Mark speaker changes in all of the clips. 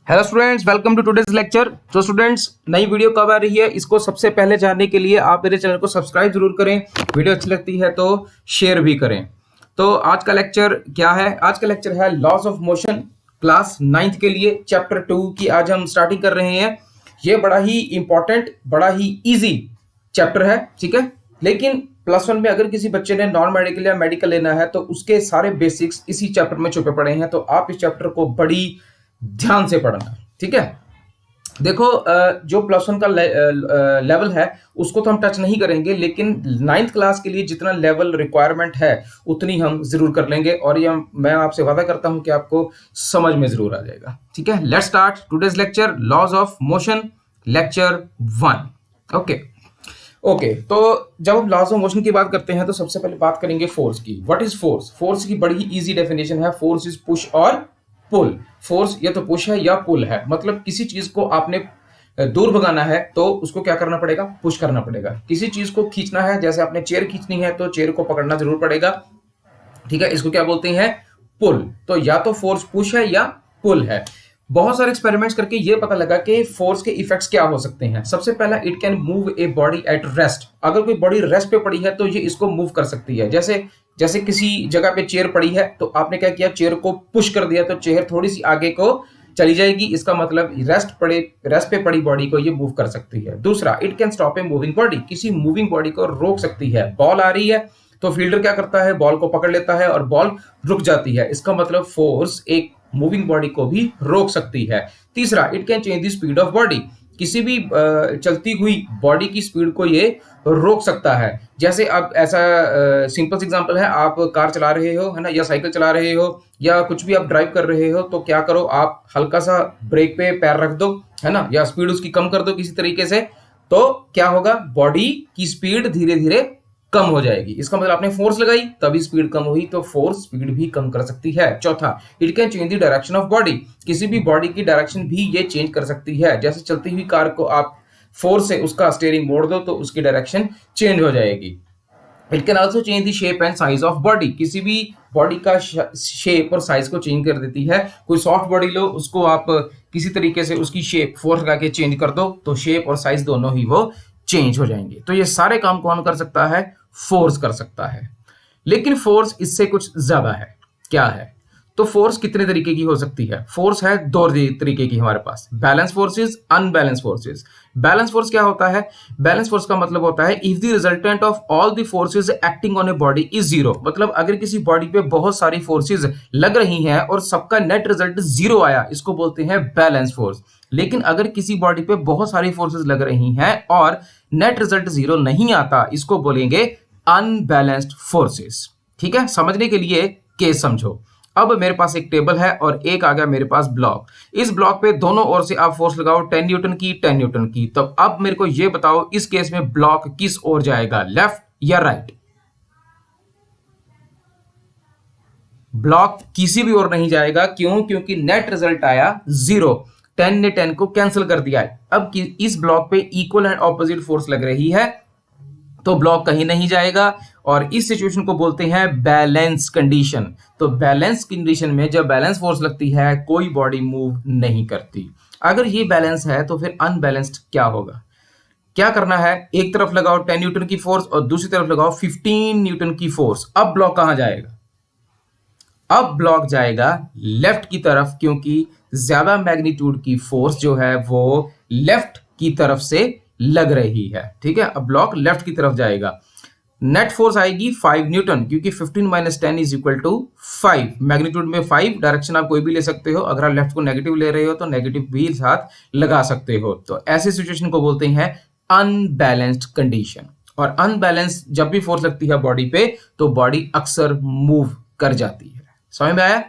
Speaker 1: Hello students, welcome to today's lecture. तो students, नई video कब आ रही है इसको सबसे पहले जानने के लिए आप मेरे चैनल को सब्सक्राइब जरूर करें। वीडियो अच्छी लगती है तो शेयर भी करें। तो आज का लेक्चर क्या है? आज का लेक्चर है laws of motion, class 9th के लिए चैप्टर 2 की आज हम स्टार्टिंग कर रहे हैं। ये बड़ा ही इंपॉर्टेंट, बड़ा ही ईजी चैप्टर है, ठीक है। लेकिन प्लस 1 में अगर किसी बच्चे ने नॉन मेडिकल या मेडिकल लेना है तो उसके सारे बेसिक्स इसी चैप्टर में छुपे पड़े हैं। तो आप इस चैप्टर को बड़ी ध्यान से पढ़ना, ठीक है। देखो, जो प्लस 1 का लेवल है उसको तो हम टच नहीं करेंगे, लेकिन 9th क्लास के लिए जितना लेवल रिक्वायरमेंट है उतनी हम जरूर कर लेंगे। और ये मैं आपसे वादा करता हूं कि आपको समझ में जरूर आ जाएगा, ठीक है। Let's start today's lecture, laws of motion, lecture 1। Okay, तो जब हम लॉज ऑफ मोशन की बात करते हैं तो सबसे पहले बात करेंगे फोर्स की। What is force? फोर्स की बड़ी ही इजी डेफिनेशन है। फोर्स इज पुश और पुल। फोर्स या तो पुश है या पुल है, मतलब किसी चीज को आपने दूर भगाना है तो उसको क्या करना पड़ेगा? पुश करना पड़ेगा। किसी चीज को खींचना है, जैसे आपने चेयर खींचनी है तो चेयर को पकड़ना जरूर पड़ेगा, ठीक है। इसको क्या बोलते हैं? पुल। तो या तो फोर्स पुश है या पुल है। बहुत सारे एक्सपेरिमेंट्स करके ये पता लगा कि फोर्स के इफेक्ट्स क्या हो सकते हैं। सबसे पहला, it can move a body at rest. अगर कोई बॉडी रेस्ट पे पड़ी है तो ये इसको मूव कर सकती है। जैसे किसी जगह पे चेयर पड़ी है तो आपने क्या किया? चेयर को पुश कर दिया तो चेयर थोड़ी सी आगे को चली जाएगी। इसका मतलब रेस्ट पे पड़ी बॉडी को ये मूव कर सकती है। दूसरा, it can stop a moving body. किसी मूविंग बॉडी को रोक सकती है। बॉल आ रही है तो फील्डर क्या करता है? बॉल को पकड़ लेता है और बॉल रुक जाती है। इसका मतलब फोर्स एक मूविंग बॉडी को भी रोक सकती है। तीसरा, it can change the speed of body. किसी भी चलती हुई बॉडी की स्पीड को ये रोक सकता है। जैसे अब ऐसा सिंपल एग्जांपल है, आप कार चला रहे हो, है ना, या साइकिल चला रहे हो या कुछ भी आप ड्राइव कर रहे हो, तो क्या करो? आप हल्का सा ब्रेक पे पैर रख दो, है ना, या स्पीड उसकी कम कर दो किसी तरीके से, तो क्या होगा? बॉडी की स्पीड धीरे धीरे कम हो जाएगी। इसका मतलब आपने फोर्स लगाई तभी स्पीड कम हुई, तो फोर्स स्पीड भी कम कर सकती है। चौथा, it can change the direction of body. किसी भी बॉडी की डायरेक्शन भी ये चेंज कर सकती है। जैसे चलती हुई कार को आप फोर्स से उसका स्टीयरिंग मोड़ दो तो उसकी डायरेक्शन चेंज हो जाएगी। It can also change the shape and size of body. किसी भी बॉडी का शेप और साइज को चेंज कर देती है। कोई सॉफ्ट बॉडी लो, उसको आप किसी तरीके से उसकी शेप फोर्स लगा के चेंज कर दो तो शेप और साइज दोनों ही वो चेंज हो जाएंगे। तो ये सारे काम कौन कर सकता है? फोर्स कर सकता है। लेकिन फोर्स इससे कुछ ज्यादा है। क्या है? तो फोर्स कितने तरीके की हो सकती है? फोर्स है दो तरीके की हमारे पास, balance forces, unbalance forces. Balance force क्या होता है? बैलेंस फोर्स का मतलब होता है if the resultant of all the forces acting on a body is zero. मतलब अगर किसी बॉडी पे बहुत सारी फोर्सेस लग रही हैं और सबका नेट रिजल्ट जीरो आया, इसको बोलते हैं बैलेंस फोर्स। लेकिन अगर किसी बॉडी पे बहुत सारी फोर्सेस लग रही हैं और नेट रिजल्ट जीरो नहीं आता, इसको बोलेंगे अनबैलेंस्ड फोर्सेस, ठीक है। समझने के लिए केस समझो। अब मेरे पास एक टेबल है और एक आ गया मेरे पास ब्लॉक। इस ब्लॉक पे दोनों ओर से आप फोर्स लगाओ 10 न्यूटन की, 10 न्यूटन की। तो अब मेरे को ये बताओ, इस केस में ब्लॉक किस ओर जाएगा, लेफ्ट या राइट? ब्लॉक किसी भी ओर नहीं जाएगा। क्यों? क्योंकि नेट रिजल्ट आया जीरो। 10 ने 10 को कैंसिल कर दिया है। अब इस ब्लॉक पे इक्वल एंड ऑपोजिट फोर्स लग रही है तो ब्लॉक कहीं नहीं जाएगा। और इस सिचुएशन को बोलते हैं बैलेंस कंडीशन। तो बैलेंस कंडीशन में जब बैलेंस फोर्स लगती है कोई बॉडी मूव नहीं करती। अगर ये बैलेंस है तो फिर अनबैलेंस्ड क्या होगा? क्या करना है? एक तरफ लगाओ 10 न्यूटन की फोर्स और दूसरी तरफ लगाओ 15 न्यूटन की फोर्स। अब ब्लॉक कहां जाएगा? अब ब्लॉक जाएगा लेफ्ट की तरफ, क्योंकि ज्यादा मैग्नीट्यूड की फोर्स जो है वो लेफ्ट की तरफ से लग रही है, ठीक है। अब ब्लॉक लेफ्ट की तरफ जाएगा। नेट फोर्स आएगी 5 न्यूटन, क्योंकि 15 - 10 इज इक्वल टू 5। मैग्नीट्यूड में 5, डायरेक्शन आप कोई भी ले सकते हो। अगर आप लेफ्ट को नेगेटिव ले रहे हो तो नेगेटिव भी साथ लगा सकते हो। तो ऐसी सिचुएशन को बोलते हैं अनबैलेंस्ड कंडीशन। और अनबैलेंस जब भी फोर्स लगती है बॉडी पे तो बॉडी अक्सर मूव कर जाती है। समझ में आया?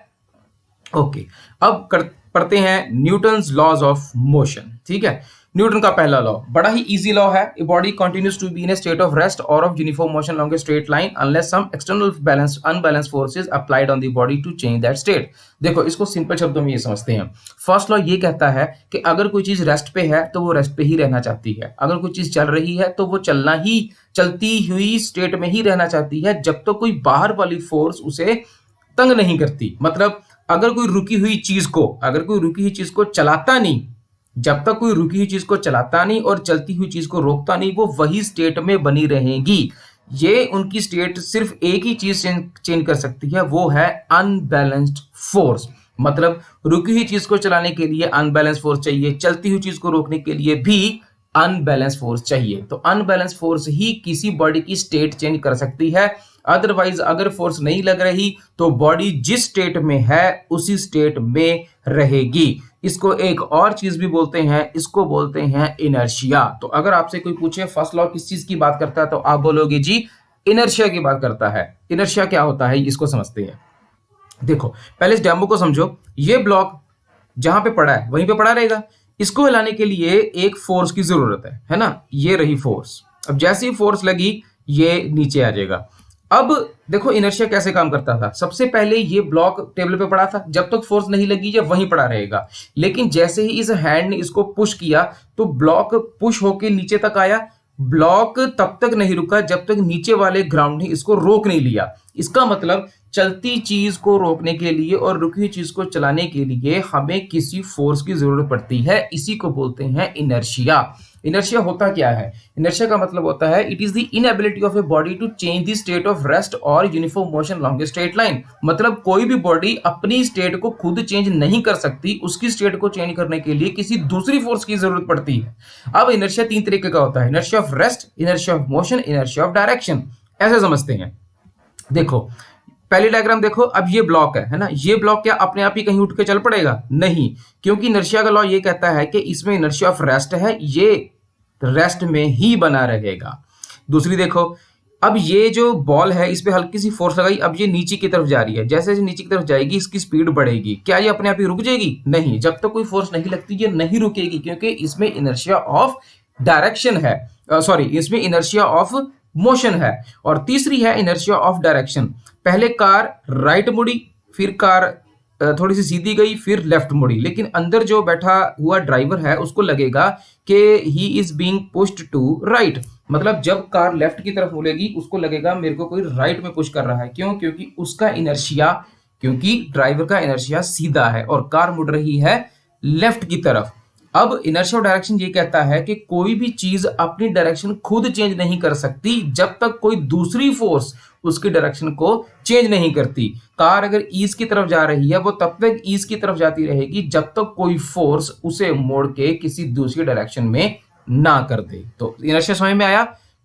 Speaker 1: ओके, अब पढ़ते हैं न्यूटन्स लॉज ऑफ मोशन, ठीक है। न्यूटन का पहला लॉ बड़ा ही इजी लॉ है। A body continues to be in a state of rest और of uniform motion along a straight line unless some external unbalanced forces applied on the body to change that state। देखो, इसको simple शब्दों में ये समझते हैं। First law ये कहता है कि अगर कोई चीज रेस्ट पे है तो वो रेस्ट पे ही रहना चाहती है। अगर कोई चीज चल रही है तो वो चलती हुई स्टेट में ही रहना चाहती है जब तो कोई बाहर वाली फोर्स उसे तंग नहीं करती। मतलब अगर कोई रुकी हुई चीज को चलाता नहीं, जब तक कोई रुकी हुई चीज को चलाता नहीं और चलती हुई चीज को रोकता नहीं, वो वही स्टेट में बनी रहेगी। ये उनकी स्टेट सिर्फ एक ही चीज चेंज कर सकती है, वो है अनबैलेंस्ड फोर्स। मतलब रुकी हुई चीज को चलाने के लिए अनबैलेंस फोर्स चाहिए, चलती हुई चीज को रोकने के लिए भी अनबैलेंस फोर्स चाहिए। तो अनबैलेंस फोर्स ही किसी बॉडी की स्टेट चेंज कर सकती है। अदरवाइज अगर फोर्स नहीं लग रही तो बॉडी जिस स्टेट में है उसी स्टेट में रहेगी। इसको एक और चीज भी बोलते हैं, इसको बोलते हैं इनर्शिया। तो अगर आपसे कोई पूछे फर्स्ट लॉ किस चीज की बात करता है, तो आप बोलोगे जी इनर्शिया की बात करता है। इनर्शिया क्या होता है इसको समझते हैं। देखो पहले इस डेमो को समझो। ये ब्लॉक जहां पे पड़ा है वहीं पे पड़ा रहेगा। इसको हिलाने के लिए एक फोर्स की जरूरत है ना। ये रही फोर्स। अब जैसे ही फोर्स लगी ये नीचे आ जाएगा। अब देखो इनर्शिया कैसे काम करता था। सबसे पहले ये ब्लॉक टेबल पे पड़ा था, जब तक फोर्स नहीं लगी ये वहीं पड़ा रहेगा। लेकिन जैसे ही इस हैंड ने इसको पुश किया तो ब्लॉक पुश होके नीचे तक आया। ब्लॉक तब तक नहीं रुका जब तक नीचे वाले ग्राउंड ने इसको रोक नहीं लिया। इसका मतलब चलती चीज को रोकने के लिए और रुकी हुई चीज को चलाने के लिए हमें किसी फोर्स की जरूरत पड़ती है। इसी को बोलते हैं इनर्शिया। इनर्शिया होता क्या है? इनर्शिया का मतलब होता है it is the inability of a body to change the state of rest और uniform motion along a straight line. मतलब कोई भी बॉडी अपनी स्टेट को खुद चेंज नहीं कर सकती, उसकी स्टेट को चेंज करने के लिए किसी दूसरी फोर्स की जरूरत पड़ती है। अब इनर्शिया तीन तरीके का होता है, inertia of rest, inertia of motion, inertia of direction. ऐसे समझते हैं। देखो पहली डायग्राम देखो। अब ये ब्लॉक है ना। ये ब्लॉक क्या अपने आप ही कहीं उठ के चल पड़ेगा? नहीं, क्योंकि इनर्शिया का लॉ ये कहता है कि इसमें इनर्शिया ऑफ रेस्ट है, ये रेस्ट में ही बना रहेगा। दूसरी देखो, अब ये जो बॉल है इस पे हल्की सी फोर्स लगाई, अब ये नीचे की तरफ जा रही है। जैसे जैसे नीचे की तरफ जाएगी इसकी स्पीड बढ़ेगी। क्या ये अपने आप ही रुक जाएगी? नहीं, जब तक कोई फोर्स नहीं लगती ये नहीं रुकेगी, क्योंकि इसमें इनर्शिया ऑफ डायरेक्शन है, सॉरी इसमें इनर्शिया ऑफ मोशन है। और तीसरी है इनर्शिया ऑफ डायरेक्शन। पहले कार राइट मुड़ी, फिर कार थोड़ी सी सीधी गई, फिर लेफ्ट मुड़ी, लेकिन अंदर जो बैठा हुआ ड्राइवर है उसको लगेगा कि he is being pushed to right. मतलब जब कार लेफ्ट की तरफ मुड़ेगी उसको लगेगा मेरे को कोई राइट में पुश कर रहा है। क्यों? क्योंकि उसका इनर्शिया, क्योंकि ड्राइवर का इनर्शिया सीधा है और कार मुड़ रही है लेफ्ट की तरफ। अब इनर्शिया ऑफ डायरेक्शन ये कहता है कि कोई भी चीज अपनी डायरेक्शन खुद चेंज नहीं कर सकती जब तक कोई दूसरी फोर्स उसकी डायरेक्शन को चेंज नहीं करती। कार अगर ईस्ट की तरफ जा रही है वो तब तक ईस्ट की तरफ जाती रहेगी जब तक कोई फोर्स उसे मोड़ के किसी दूसरी डायरेक्शन में ना कर दे। तो इनर्शिया समझ में आया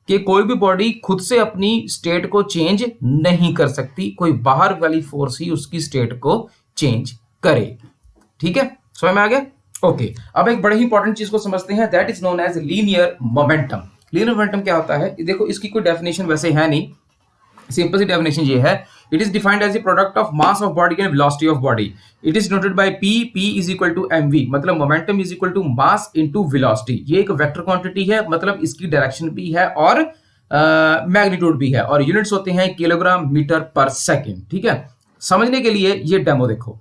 Speaker 1: कि कोई भी बॉडी खुद से अपनी स्टेट को चेंज नहीं कर सकती, कोई बाहर वाली फोर्स ही उसकी स्टेट को चेंज करेगी। ठीक है, समझ में आ गया? ओके, अब एक बड़े ही इंपॉर्टेंट चीज को समझते हैं, that is known as linear momentum. Linear momentum क्या होता है? देखो इसकी कोई डेफिनेशन वैसे है नहीं, सिंपल सी डेफिनेशन ये है, it is defined as a product of mass of body and velocity of body. It is noted by p, p is equal to mv। मतलब momentum is equal to mass into velocity. ये एक vector quantity है, मतलब इसकी direction भी है और magnitude भी है, और यूनिट्स होते हैं किलोग्राम मीटर पर सेकेंड। ठीक है, समझने के लिए ये डेमो देखो।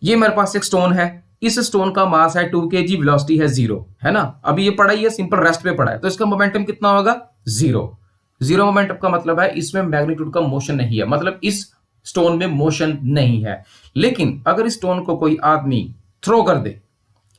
Speaker 1: ये मेरे पास एक स्टोन है, इस स्टोन का मास है 2 kg, वेलोसिटी है 0, है ना। अभी ये पड़ा ही है, सिंपल रेस्ट पे पड़ा है, तो इसका मोमेंटम कितना होगा? 0। 0 मोमेंटम का मतलब है इसमें मैग्नीट्यूड का मोशन नहीं है, मतलब इस स्टोन में मोशन नहीं है। लेकिन अगर इस स्टोन को कोई आदमी थ्रो कर दे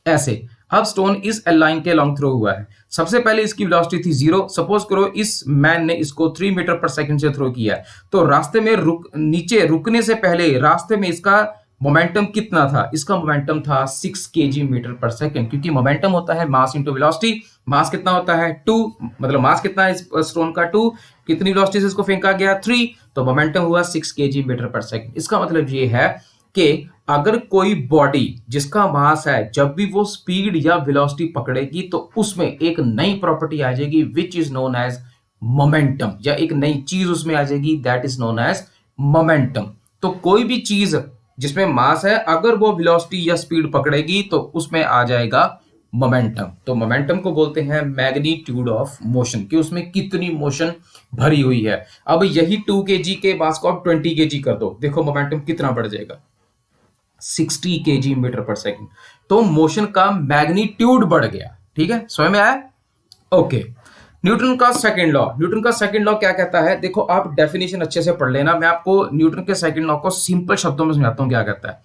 Speaker 1: ऐसे, अब स्टोन इस लाइन के लॉन्ग थ्रो हुआ है। सबसे पहले इसकी वेलोसिटी थी 0। सपोज करो इस मैन ने इसको 3 मीटर पर सेकंड से थ्रो किया है, तो रास्ते में नीचे रुकने से पहले रास्ते में इसका मोमेंटम कितना था? इसका मोमेंटम था 6 kg मीटर पर सेकंड, क्योंकि मोमेंटम होता है मास इंटू वेलोसिटी। मास कितना होता है? 2, मतलब मास कितना है इस स्टोन का? 2। कितनी वेलोसिटी से इसको फेंका गया? 3, तो मोमेंटम हुआ 6 kg मीटर पर सेकंड। इसका मतलब ये है कि अगर कोई बॉडी जिसका मास है जब भी वो स्पीड या वेलोसिटी पकड़ेगी तो उसमें एक नई प्रॉपर्टी आ जाएगी which is known as momentum, या एक नई चीज उसमें आ जाएगी that is known as momentum. तो कोई भी चीज जिसमें मास है अगर वो वेलोसिटी या स्पीड पकड़ेगी तो उसमें आ जाएगा मोमेंटम। तो मोमेंटम को बोलते हैं मैग्नीट्यूड ऑफ मोशन, कि उसमें कितनी मोशन भरी हुई है। अब यही 2 kg के मास को आप 20 kg कर दो, देखो मोमेंटम कितना बढ़ जाएगा? 60 kg मीटर पर सेकंड। तो मोशन का मैग्नीट्यूड बढ़ गया। ठीक है, समझ में आया? ओके, न्यूटन का सेकंड लॉ क्या कहता है, देखो आप डेफिनेशन अच्छे से पढ़ लेना, मैं आपको न्यूटन के सेकंड लॉ को सिंपल शब्दों में समझाता हूं क्या कहता है।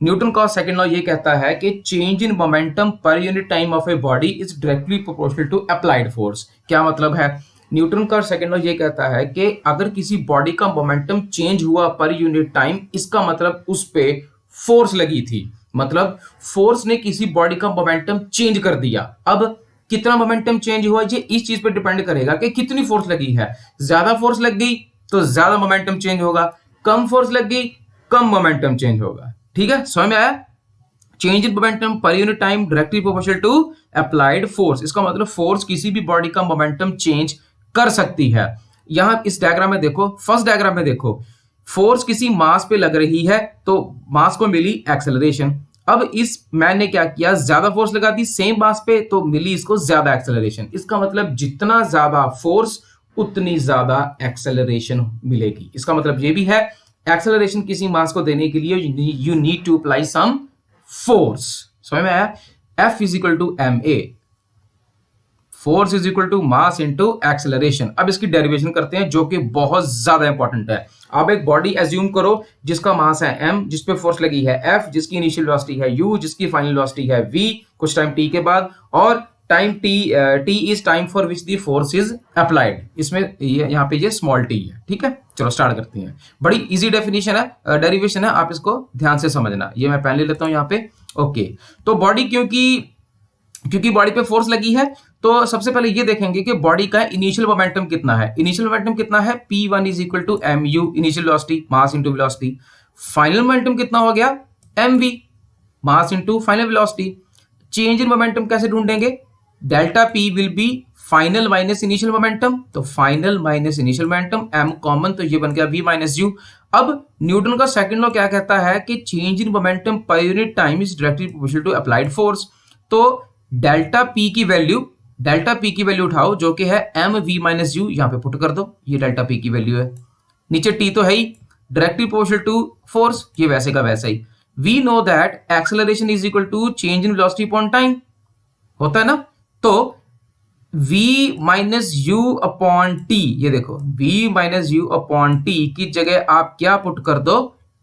Speaker 1: न्यूटन का सेकंड लॉ ये कहता है कि change in momentum per unit time of a body is directly proportional to applied force. क्या मतलब है, न्यूटन का सेकंड लॉ ये कहता है कि अगर किसी बॉडी का मोमेंटम चेंज हुआ पर यूनिट टाइम, इसका मतलब उस पे फोर्स लगी थी, मतलब फोर्स ने किसी बॉडी का मोमेंटम चेंज कर दिया। अब कितना मोमेंटम चेंज हुआ ये इस चीज पे डिपेंड करेगा कि कितनी फोर्स लगी है। ज्यादा फोर्स लग गई तो ज्यादा मोमेंटम चेंज होगा, कम फोर्स लग गई कम मोमेंटम चेंज होगा। ठीक है, समझ में आया। Change in momentum per unit time directly proportional to applied force, इसका मतलब फोर्स किसी भी बॉडी का मोमेंटम चेंज कर सकती है। यहां इस डायग्राम में देखो, फर्स्ट डायग्राम में देखो, फोर्स किसी मास पे लग रही है तो मास को मिली एक्सेलरेशन। अब इस मैन ने क्या किया, ज्यादा फोर्स लगा दी सेम मास पे तो मिली इसको ज्यादा एक्सेलरेशन। इसका मतलब जितना ज्यादा फोर्स उतनी ज्यादा एक्सेलरेशन मिलेगी। इसका मतलब ये भी है एक्सेलरेशन किसी मास को देने के लिए you need to apply some force. समझ में आया। F is equal to ma, force is equal to mass into acceleration. अब इसकी डेरिवेशन करते हैं जो कि बहुत ज्यादा इंपॉर्टेंट है। आप एक बॉडी एज्यूम करो जिसका मास है m, जिसपे फोर्स लगी है F, जिसकी इनिशियल वेलोसिटी है u, जिसकी फाइनल वेलोसिटी है v कुछ टाइम t के बाद, और time t is time for which the force is applied. इसमें यहाँ पे ये स्मॉल t है। ठीक है, चलो स्टार्ट करते हैं। बड़ी इजी डेफिनेशन है, डेरिवेशन है, आप इसको ध्यान से समझना। ये मैं पहले लेता हूं यहाँ पे। ओके, तो बॉडी क्योंकि बॉडी पे फोर्स लगी है तो सबसे पहले ये देखेंगे कि बॉडी का इनिशियल मोमेंटम कितना है। इनिशियल मोमेंटम कितना है, p1 is equal to mu, initial velocity mass into velocity. Final momentum कितना हो गया, mv, mass into final velocity. Change in momentum कैसे ढूंढेंगे, delta p will be final minus initial momentum, तो final minus initial momentum, m common तो ये बन गया v माइनस u। अब न्यूटन का सेकंड लॉ क्या कहता है कि change in momentum per unit time is directly proportional to applied force. तो डेल्टा p की वैल्यू उठाओ जो कि है m v माइनस u, यहाँ पे पुट कर दो, ये डेल्टा p की वैल्यू है। नीचे t तो है ही, डायरेक्टली प्रोपोर्शनल टू फोर्स, ये वैसे का वैसा ही। We know that acceleration is equal to change in velocity upon time, होता है ना। तो v minus u upon t, ये देखो v minus u upon t की जगह आप क्या पुट कर दो,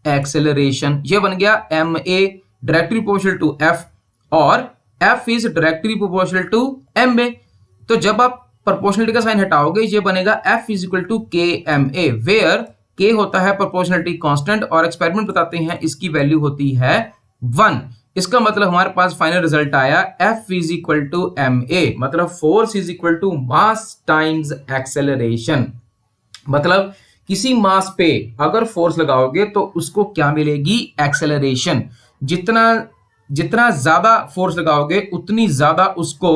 Speaker 1: एक्सेलरेशन। ये बन गया ma directly proportional to f, और f is directly proportional to ma। तो जब आप प्रोपोर्शनलिटी का साइन हटाओगे ये बनेगा f is equal to kma, where k होता है प्रोपोर्शनलिटी कांस्टेंट, और एक्सपेरिमेंट बताते हैं इसकी वैल्यू होती है 1। इसका मतलब हमारे पास फाइनल रिजल्ट आया F is equal to ma, मतलब force is equal to mass times acceleration. मतलब किसी मास पे अगर फोर्स लगाओगे तो उसको क्या मिलेगी, एक्सेलरेशन। जितना ज्यादा फोर्स लगाओगे उतनी ज्यादा उसको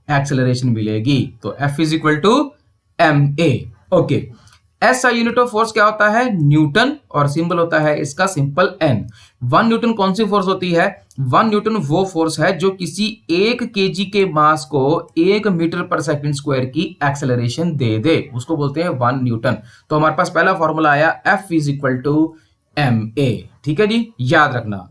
Speaker 1: एक्सेलरेशन मिलेगी। तो F is equal to ma। Okay, SI unit of force क्या होता है, न्यूटन, और सिंबल होता है इसका सिंपल N। 1 न्यूटन कौन सी फोर्स होती है, 1 न्यूटन वो फोर्स है जो किसी 1 kg के मास को 1 मीटर पर सेकंड स्क्वायर की एक्सेलरेशन दे दे, उसको बोलते हैं 1 न्यूटन। तो हमारे पास पहला फॉर्मूला आया F is equal to ma। ठीक है जी, याद रखना।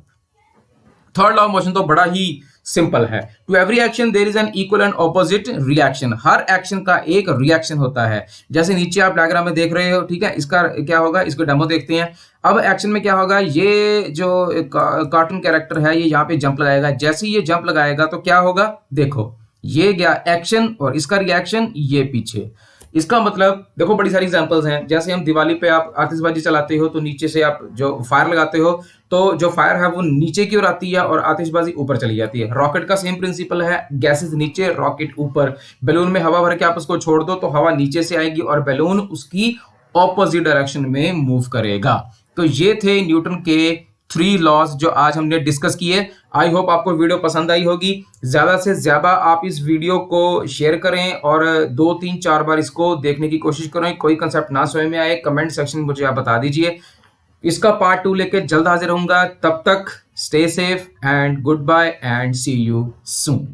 Speaker 1: थर्ड लॉ ऑफ मोशन तो बड़ा ही सिंपल है। To every action there is an equal and opposite reaction, हर एक्शन का एक रिएक्शन होता है। जैसे नीचे आप डायग्राम में देख रहे हो, ठीक है, इसका क्या होगा, इसको डेमो देखते हैं। अब एक्शन में क्या होगा, ये जो कार्टून कैरेक्टर है ये यहाँ पे जंप लगाएगा। जैसे ही ये जंप लगाएगा तो क्या होगा, देखो ये गया एक्शन और इसका रिएक्शन ये पीछे। इसका मतलब देखो बड़ी सारी एग्जांपल्स हैं। जैसे हम दिवाली पे आप आतिशबाजी चलाते हो तो नीचे से आप जो फायर लगाते हो तो जो फायर है वो नीचे की ओर आती है और आतिशबाजी ऊपर चली जाती है। रॉकेट का सेम प्रिंसिपल है, गैसेस नीचे रॉकेट ऊपर। बैलून में हवा भर के आप उसको छोड़ दो तो हवा नीचे से आएगी और बैलून उसकी ऑपोजिट डायरेक्शन में मूव करेगा। तो ये थे न्यूटन के 3 लॉज जो आज हमने डिस्कस किए। आई होप आपको वीडियो पसंद आई होगी। ज्यादा से ज्यादा आप इस वीडियो को शेयर करें और 2, 3, 4 बार इसको देखने की कोशिश करें। कोई कंसेप्ट ना समझ में आए कमेंट सेक्शन में मुझे आप बता दीजिए। इसका पार्ट 2 लेके जल्द हाजिर होऊंगा। तब तक stay safe and goodbye and see you soon.